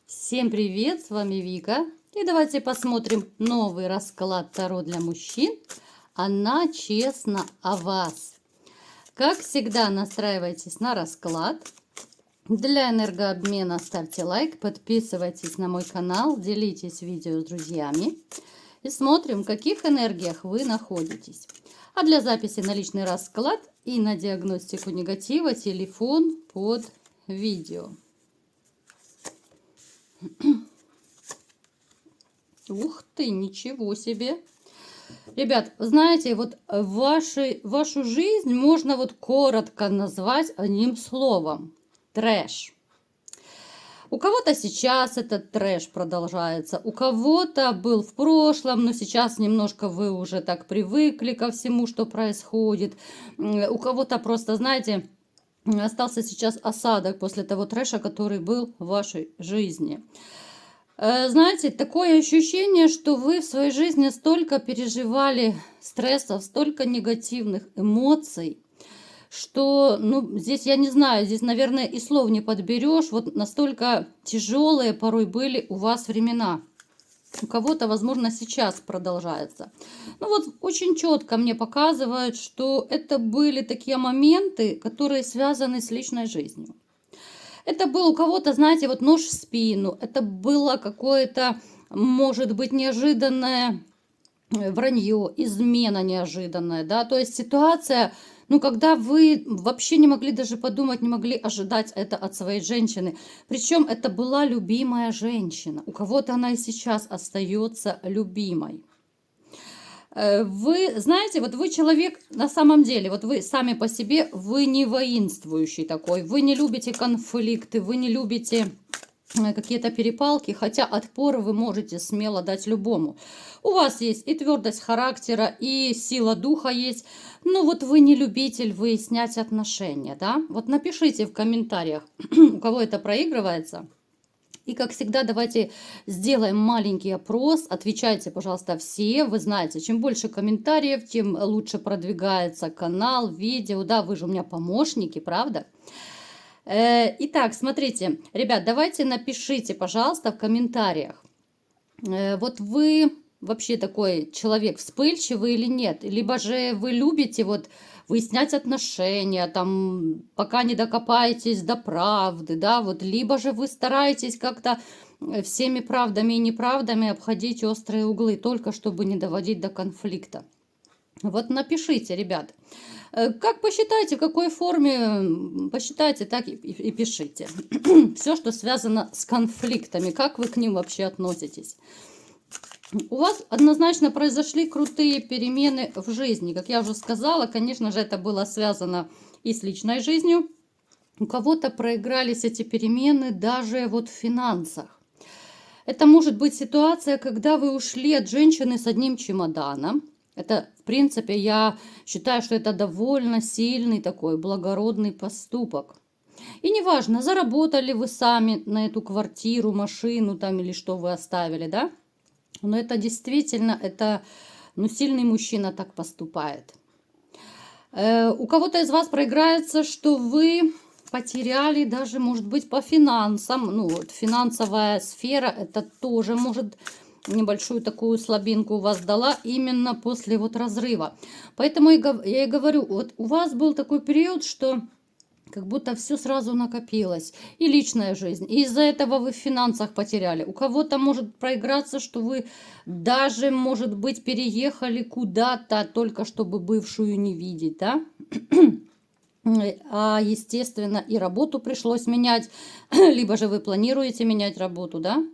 Всем привет, с вами Вика. И давайте посмотрим новый расклад Таро для мужчин. Она честна о вас. Как всегда, настраивайтесь на расклад. Для энергообмена ставьте лайк, подписывайтесь на мой канал, делитесь видео с друзьями. И смотрим, в каких энергиях вы находитесь. А для записи на личный расклад и на диагностику негатива телефон под видео. Ух ты, ничего себе. Ребят, знаете, вот вашу жизнь можно вот коротко назвать одним словом. Трэш. У кого-то сейчас этот трэш продолжается, у кого-то был в прошлом, но сейчас немножко вы уже так привыкли ко всему, что происходит. У кого-то просто, знаете, остался сейчас осадок после того трэша, который был в вашей жизни. Знаете, такое ощущение, что вы в своей жизни столько переживали стрессов, столько негативных эмоций, что, здесь, я не знаю, здесь, наверное, и слов не подберешь. Вот настолько тяжелые порой были у вас времена. У кого-то, возможно, сейчас продолжается. Вот очень четко мне показывают, что это были такие моменты, которые связаны с личной жизнью. Это был у кого-то, знаете, вот нож в спину. Это было какое-то, может быть, неожиданное вранье, измена неожиданная, да. То есть ситуация, когда вы вообще не могли даже подумать, не могли ожидать это от своей женщины. Причем это была любимая женщина. У кого-то она и сейчас остается любимой. Вы знаете, вот вы человек на самом деле, вот вы сами по себе, вы не воинствующий такой, вы не любите конфликты, вы не любите какие-то перепалки, хотя отпор вы можете смело дать любому. У вас есть и твердость характера, и сила духа есть, но вот вы не любитель выяснять отношения, да? Вот напишите в комментариях, у кого это проигрывается. И, как всегда, давайте сделаем маленький опрос. Отвечайте, пожалуйста, все. Вы знаете, чем больше комментариев, тем лучше продвигается канал, видео. Да, вы же у меня помощники, правда? Итак, смотрите, ребят, давайте напишите, пожалуйста, в комментариях. Вот вы вообще такой человек вспыльчивый или нет? Либо же вы любите вот выяснять отношения, там, пока не докопаетесь до правды, да, вот, либо же вы стараетесь как-то всеми правдами и неправдами обходить острые углы, только чтобы не доводить до конфликта. Вот напишите, ребят, как посчитаете, в какой форме посчитайте, так и пишите. Все, что связано с конфликтами, как вы к ним вообще относитесь. У вас однозначно произошли крутые перемены в жизни. Как я уже сказала, конечно же, это было связано и с личной жизнью. У кого-то проигрались эти перемены даже вот в финансах. Это может быть ситуация, когда вы ушли от женщины с одним чемоданом. Это, в принципе, я считаю, что это довольно сильный такой благородный поступок. И неважно, заработали вы сами на эту квартиру, машину там или что вы оставили, да? Но это действительно, сильный мужчина так поступает. У кого-то из вас проиграется, что вы потеряли даже, может быть, по финансам. Финансовая сфера, это тоже может небольшую такую слабинку у вас дала именно после вот разрыва. Поэтому я и говорю, вот у вас был такой период, что как будто все сразу накопилось. И личная жизнь. И из-за этого вы в финансах потеряли. У кого-то может проиграться, что вы даже, может быть, переехали куда-то, только чтобы бывшую не видеть, да? А, естественно, и работу пришлось менять. Либо же вы планируете менять работу, да?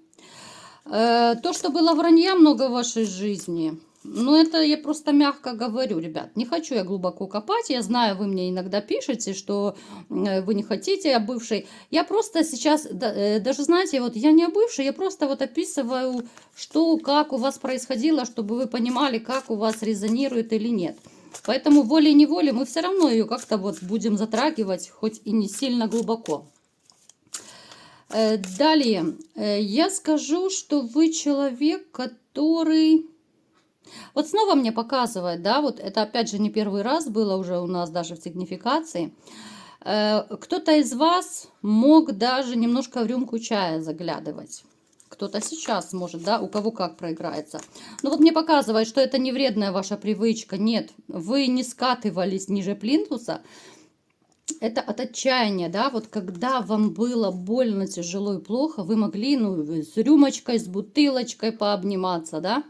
То, что было вранья много в вашей жизни... это я просто мягко говорю, ребят. Не хочу я глубоко копать. Я знаю, вы мне иногда пишете, что вы не хотите о бывшей. Я просто сейчас, даже знаете, вот я не о бывшей, я просто вот описываю, что, как у вас происходило, чтобы вы понимали, как у вас резонирует или нет. Поэтому волей-неволей мы все равно ее как-то вот будем затрагивать, хоть и не сильно глубоко. Далее, я скажу, что вы человек, который... Вот снова мне показывает, да, вот это опять же не первый раз было уже у нас даже в сигнификации. Кто-то из вас мог даже немножко в рюмку чая заглядывать. Кто-то сейчас может, да, у кого как проиграется. Но вот мне показывает, что это не вредная ваша привычка. Нет, вы не скатывались ниже плинтуса. Это от отчаяния, да, вот когда вам было больно, тяжело и плохо, вы могли, ну, с рюмочкой, с бутылочкой пообниматься, да.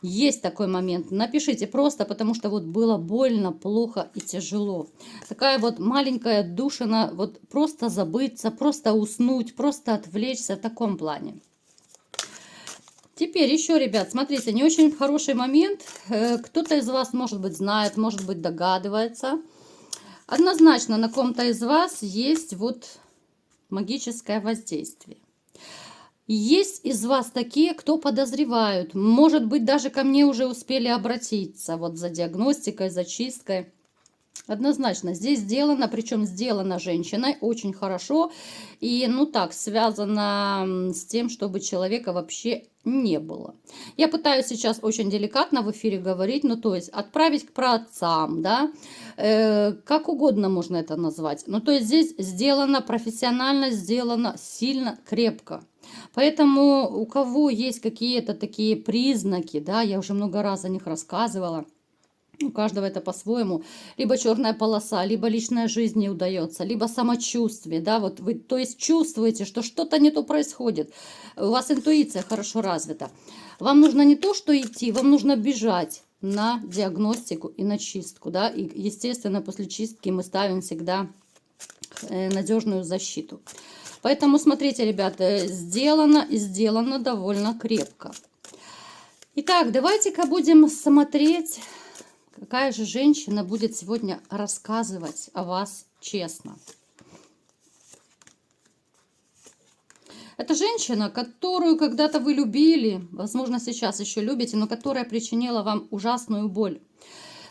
Есть такой момент. Напишите просто, потому что вот было больно, плохо и тяжело. Такая вот маленькая душина, вот просто забыться, просто уснуть, просто отвлечься в таком плане. Теперь еще, ребят, смотрите, не очень хороший момент. Кто-то из вас, может быть, знает, может быть, догадывается. Однозначно на ком-то из вас есть вот магическое воздействие. Есть из вас такие, кто подозревают, может быть, даже ко мне уже успели обратиться вот за диагностикой, за чисткой. Однозначно, здесь сделано, причем сделано женщиной очень хорошо. И, ну так, связано с тем, чтобы человека вообще не было. Я пытаюсь сейчас очень деликатно в эфире говорить, ну то есть отправить к праотцам, да, как угодно можно это назвать. Ну то есть здесь сделано профессионально, сделано сильно, крепко. Поэтому у кого есть какие-то такие признаки, да, я уже много раз о них рассказывала, у каждого это по-своему. Либо черная полоса, либо личная жизнь не удается, либо самочувствие, да, вот вы, то есть чувствуете, что что-то не то происходит. У вас интуиция хорошо развита. Вам нужно не то, что идти, вам нужно бежать на диагностику и на чистку, да, и, естественно, после чистки мы ставим всегда надежную защиту. Поэтому, смотрите, ребята, сделано и сделано довольно крепко. Итак, давайте-ка будем смотреть, какая же женщина будет сегодня рассказывать о вас честно. Это женщина, которую когда-то вы любили, возможно, сейчас еще любите, но которая причинила вам ужасную боль.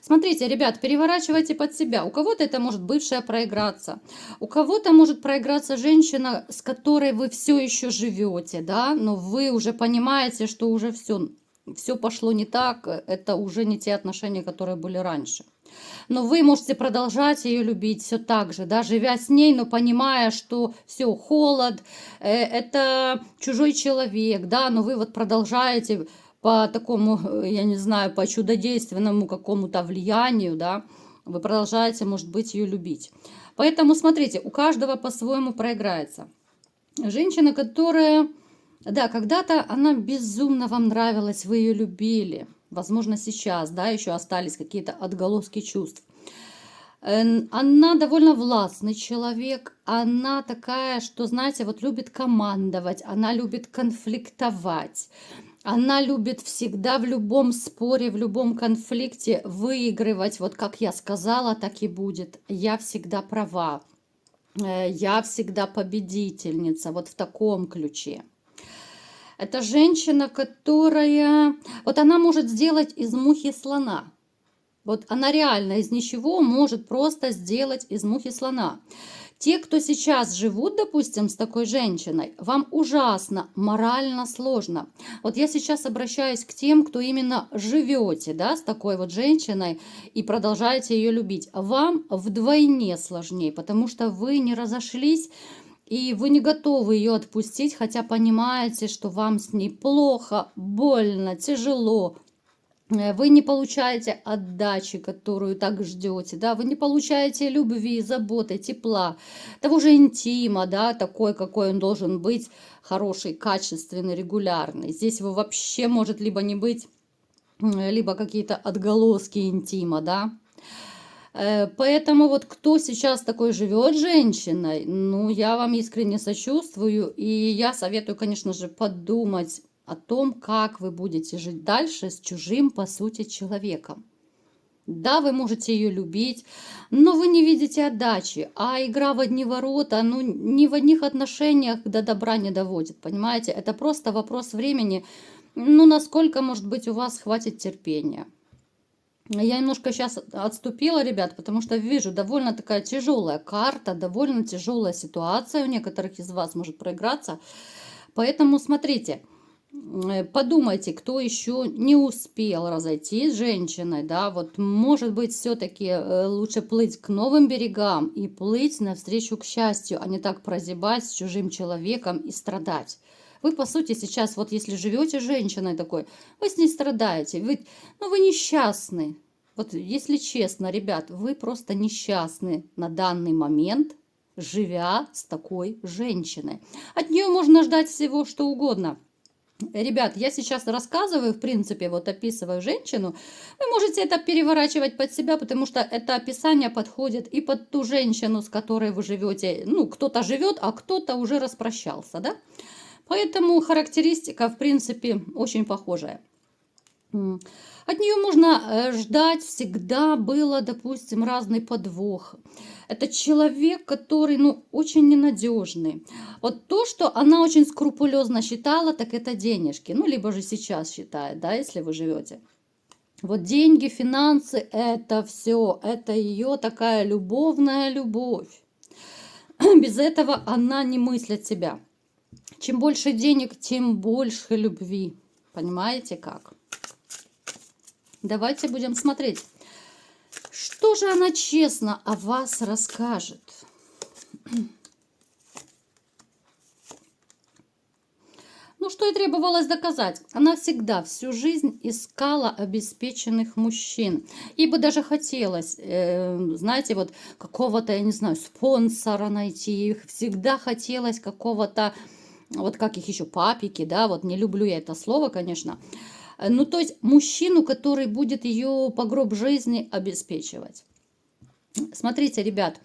Смотрите, ребят, переворачивайте под себя. У кого-то это может бывшая проиграться. У кого-то может проиграться женщина, с которой вы все еще живете, да, но вы уже понимаете, что уже все пошло не так, это уже не те отношения, которые были раньше. Но вы можете продолжать ее любить все так же, да, живя с ней, но понимая, что все, холод, это чужой человек, да, но вы вот продолжаете по такому, я не знаю, по чудодейственному какому-то влиянию, да, вы продолжаете, может быть, ее любить. Поэтому, смотрите, у каждого по-своему проиграется. Женщина, которая, да, когда-то она безумно вам нравилась, вы ее любили. Возможно, сейчас, да, еще остались какие-то отголоски чувств. Она довольно властный человек, она такая, что, знаете, вот любит командовать, она любит конфликтовать. Она любит всегда в любом споре, в любом конфликте выигрывать. Вот как я сказала, так и будет. Я всегда права. Я всегда победительница. Вот в таком ключе. Это женщина, которая... Вот она может сделать из мухи слона. Вот она реально из ничего может просто сделать из мухи слона. Те, кто сейчас живут, допустим, с такой женщиной, вам ужасно, морально сложно. Вот я сейчас обращаюсь к тем, кто именно живете, да, с такой вот женщиной и продолжаете ее любить. Вам вдвойне сложнее, потому что вы не разошлись, и вы не готовы ее отпустить, хотя понимаете, что вам с ней плохо, больно, тяжело. Вы не получаете отдачи, которую так ждете, да, вы не получаете любви, заботы, тепла, того же интима, да, такой, какой он должен быть, хороший, качественный, регулярный. Здесь его вообще может либо не быть, либо какие-то отголоски интима, да. Поэтому вот кто сейчас такой живет женщиной, ну, я вам искренне сочувствую, и я советую, конечно же, подумать о том, как вы будете жить дальше с чужим, по сути, человеком. Да, вы можете ее любить, но вы не видите отдачи, а игра в одни ворота, ну, ни в одних отношениях до добра не доводит, понимаете? Это просто вопрос времени, ну, насколько, может быть, у вас хватит терпения. Я немножко сейчас отступила, ребят, потому что вижу довольно такая тяжелая карта, довольно тяжелая ситуация у некоторых из вас может проиграться. Поэтому смотрите, Подумайте, кто еще не успел разойтись с женщиной, да, вот может быть все-таки лучше плыть к новым берегам и плыть навстречу к счастью, а не так прозябать с чужим человеком и страдать. Вы, по сути, сейчас, вот если живете с женщиной такой, вы с ней страдаете, ну, вы несчастны. Вот если честно, ребят, вы просто несчастны на данный момент, живя с такой женщиной. От нее можно ждать всего, что угодно. Ребят, я сейчас рассказываю, в принципе, вот описываю женщину. Вы можете это переворачивать под себя, потому что это описание подходит и под ту женщину, с которой вы живете. Ну, кто-то живет, а кто-то уже распрощался, да? Поэтому характеристика, в принципе, очень похожая. От нее можно ждать всегда было, допустим, разный подвох. Это человек, который, ну, очень ненадежный. Вот то, что она очень скрупулезно считала, так это денежки. Ну, либо же сейчас считает, да, если вы живете. Вот деньги, финансы, это все, это ее такая любовная любовь. Без этого она не мыслит себя. Чем больше денег, тем больше любви. Понимаете как? Давайте будем смотреть, что же она честно о вас расскажет. Ну, что и требовалось доказать. Она всегда, всю жизнь искала обеспеченных мужчин. Ей бы даже хотелось, знаете, вот какого-то, я не знаю, спонсора найти. Ей всегда хотелось какого-то, вот как их еще, папики, да, вот не люблю я это слово, конечно. Ну, то есть мужчину, который будет ее по гроб жизни обеспечивать. Смотрите, ребят,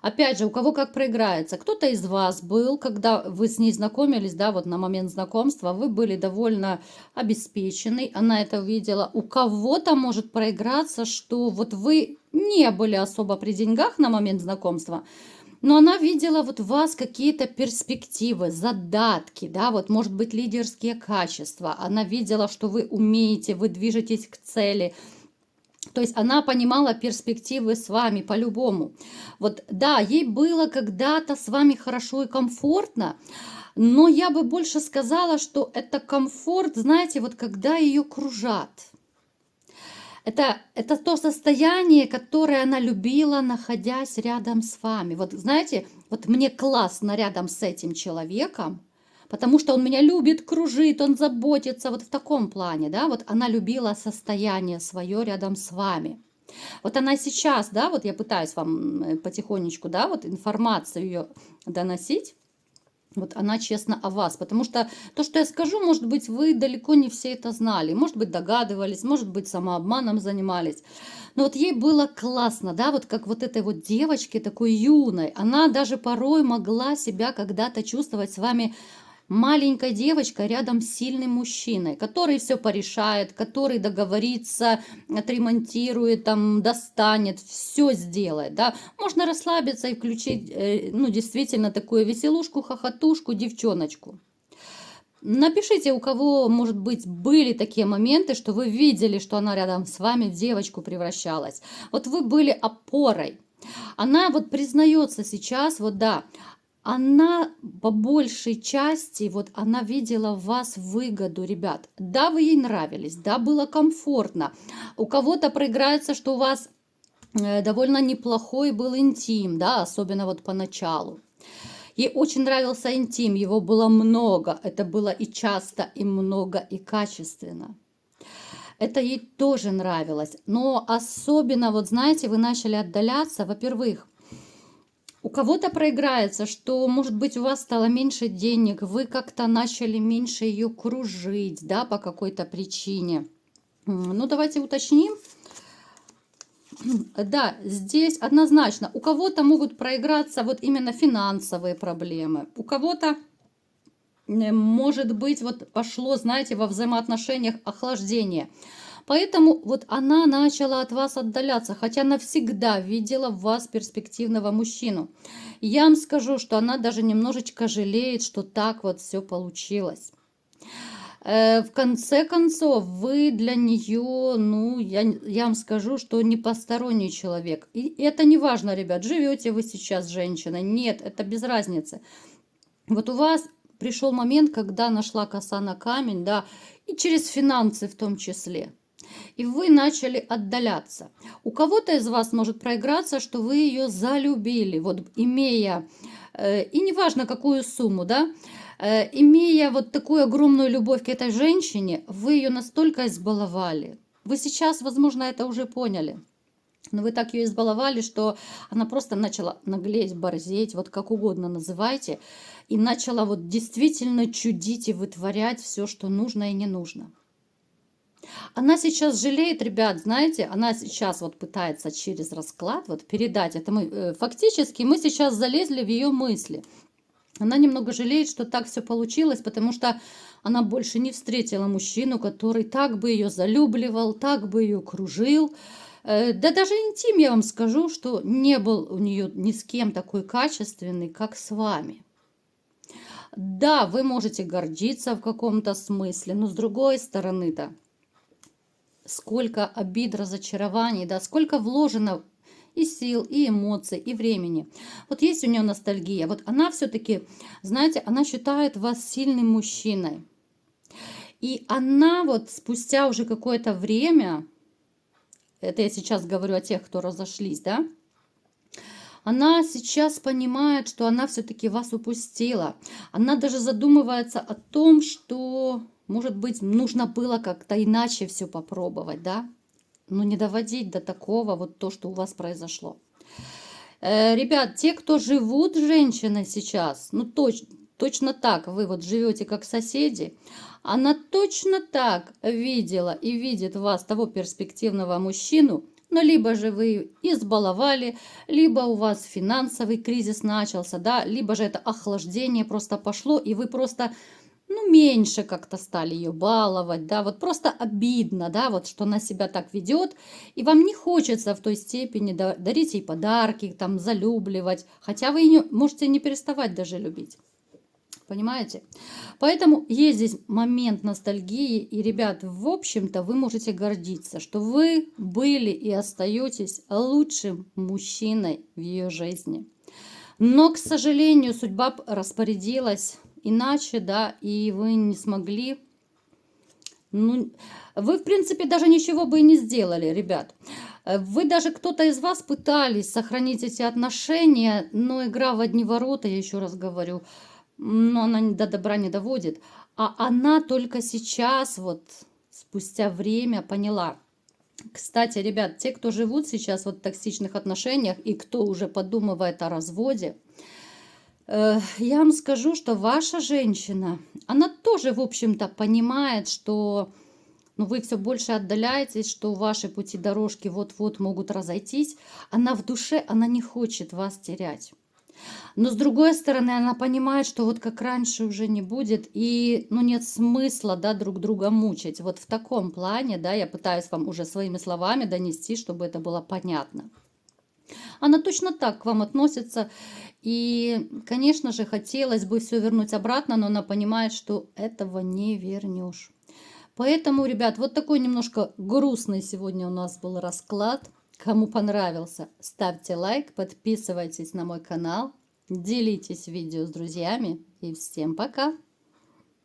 опять же, у кого как проиграется. Кто-то из вас был, когда вы с ней знакомились, да, вот на момент знакомства, вы были довольно обеспечены, она это увидела. У кого-то может проиграться, что вот вы не были особо при деньгах на момент знакомства, но она видела вот в вас какие-то перспективы, задатки, да, вот может быть лидерские качества. Она видела, что вы умеете, вы движетесь к цели. То есть она понимала перспективы с вами по-любому. Вот да, ей было когда-то с вами хорошо и комфортно, но я бы больше сказала, что это комфорт, знаете, вот когда ее кружат. Это то состояние, которое она любила, находясь рядом с вами. Вот знаете, вот мне классно рядом с этим человеком, потому что он меня любит, кружит, он заботится, вот в таком плане, да, вот она любила состояние свое рядом с вами. Вот она сейчас, да, вот я пытаюсь вам потихонечку, да, вот информацию ее доносить. Вот она честна о вас, потому что то, что я скажу, может быть, вы далеко не все это знали, может быть, догадывались, может быть, самообманом занимались. Но вот ей было классно, да, вот как вот этой вот девочке такой юной, она даже порой могла себя когда-то чувствовать с вами маленькой девочкой рядом с сильным мужчиной, который все порешает, который договорится, отремонтирует, там, достанет, все сделает, да. Можно расслабиться и включить, ну, действительно, такую веселушку, хохотушку, девчоночку. Напишите, у кого, может быть, были такие моменты, что вы видели, что она рядом с вами в девочку превращалась. Вот вы были опорой. Она вот признается сейчас, вот да, она по большей части, вот она видела в вас выгоду, ребят. Да, вы ей нравились, да, было комфортно. У кого-то проиграется, что у вас довольно неплохой был интим, да, особенно вот поначалу. Ей очень нравился интим, его было много, это было и часто, и много, и качественно. Это ей тоже нравилось, но особенно, вот знаете, вы начали отдаляться, во-первых, у кого-то проиграется, что, может быть, у вас стало меньше денег, вы как-то начали меньше ее кружить, да, по какой-то причине. Ну, давайте уточним. Да, здесь однозначно. У кого-то могут проиграться вот именно финансовые проблемы. У кого-то, может быть, вот пошло, знаете, во взаимоотношениях охлаждение. Поэтому вот она начала от вас отдаляться, хотя она всегда видела в вас перспективного мужчину. Я вам скажу, что она даже немножечко жалеет, что так вот все получилось. В конце концов, вы для нее, ну, я вам скажу, что не посторонний человек. И это не важно, ребят, живете вы сейчас с женщиной. Нет, это без разницы. Вот у вас пришел момент, когда нашла коса на камень, да, и через финансы в том числе. И вы начали отдаляться. У кого-то из вас может проиграться, что вы ее залюбили, вот имея, и неважно какую сумму, да, имея вот такую огромную любовь к этой женщине, вы ее настолько избаловали. Вы сейчас, возможно, это уже поняли. Но вы так ее избаловали, что она просто начала наглеть, борзеть, вот как угодно называйте, и начала вот действительно чудить и вытворять все, что нужно и не нужно. Она сейчас жалеет, ребят, знаете, она сейчас вот пытается через расклад вот передать это. Фактически мы сейчас залезли в ее мысли. Она немного жалеет, что так все получилось, потому что она больше не встретила мужчину, который так бы ее залюбливал, так бы ее кружил. Да даже интим, я вам скажу, что не был у нее ни с кем такой качественный, как с вами. Да, вы можете гордиться в каком-то смысле, но с другой стороны-то, сколько обид, разочарований, да, сколько вложено и сил, и эмоций, и времени. Вот есть у нее ностальгия. Вот она все-таки, знаете, она считает вас сильным мужчиной. И она вот спустя уже какое-то время, это я сейчас говорю о тех, кто разошлись, да, она сейчас понимает, что она все-таки вас упустила. Она даже задумывается о том, что, может быть, нужно было как-то иначе все попробовать, да? Но не доводить до такого вот то, что у вас произошло. Ребят, те, кто живут с женщиной сейчас, ну точно так, вы вот живете как соседи, она точно так видела и видит вас, того перспективного мужчину, но либо же вы избаловали, либо у вас финансовый кризис начался, да, либо же это охлаждение просто пошло, и вы просто, ну, меньше как-то стали ее баловать, да, вот просто обидно, да, вот что она себя так ведет, и вам не хочется в той степени дарить ей подарки, там, залюбливать, хотя вы ее можете не переставать даже любить. Понимаете? Поэтому есть здесь момент ностальгии. И, ребят, в общем-то, вы можете гордиться, что вы были и остаетесь лучшим мужчиной в ее жизни. Но, к сожалению, судьба распорядилась иначе, да, и вы не смогли. Ну, вы, в принципе, даже ничего бы и не сделали, ребят. Вы даже, кто-то из вас пытались сохранить эти отношения, но игра в одни ворота, я еще раз говорю, но она до добра не доводит. А она только сейчас, вот спустя время, поняла. Кстати, ребят, те, кто живут сейчас вот в токсичных отношениях и кто уже подумывает о разводе, я вам скажу, что ваша женщина, она тоже, в общем-то, понимает, что, ну, вы все больше отдаляетесь, что ваши пути дорожки вот-вот могут разойтись. Она в душе, она не хочет вас терять. Но с другой стороны, она понимает, что вот как раньше уже не будет, и, ну, нет смысла, да, друг друга мучить. Вот в таком плане, да, я пытаюсь вам уже своими словами донести, чтобы это было понятно. Она точно так к вам относится, и, конечно же, хотелось бы все вернуть обратно, но она понимает, что этого не вернешь. Поэтому, ребят, вот такой немножко грустный сегодня у нас был расклад. Кому понравился, ставьте лайк, подписывайтесь на мой канал, делитесь видео с друзьями и всем пока!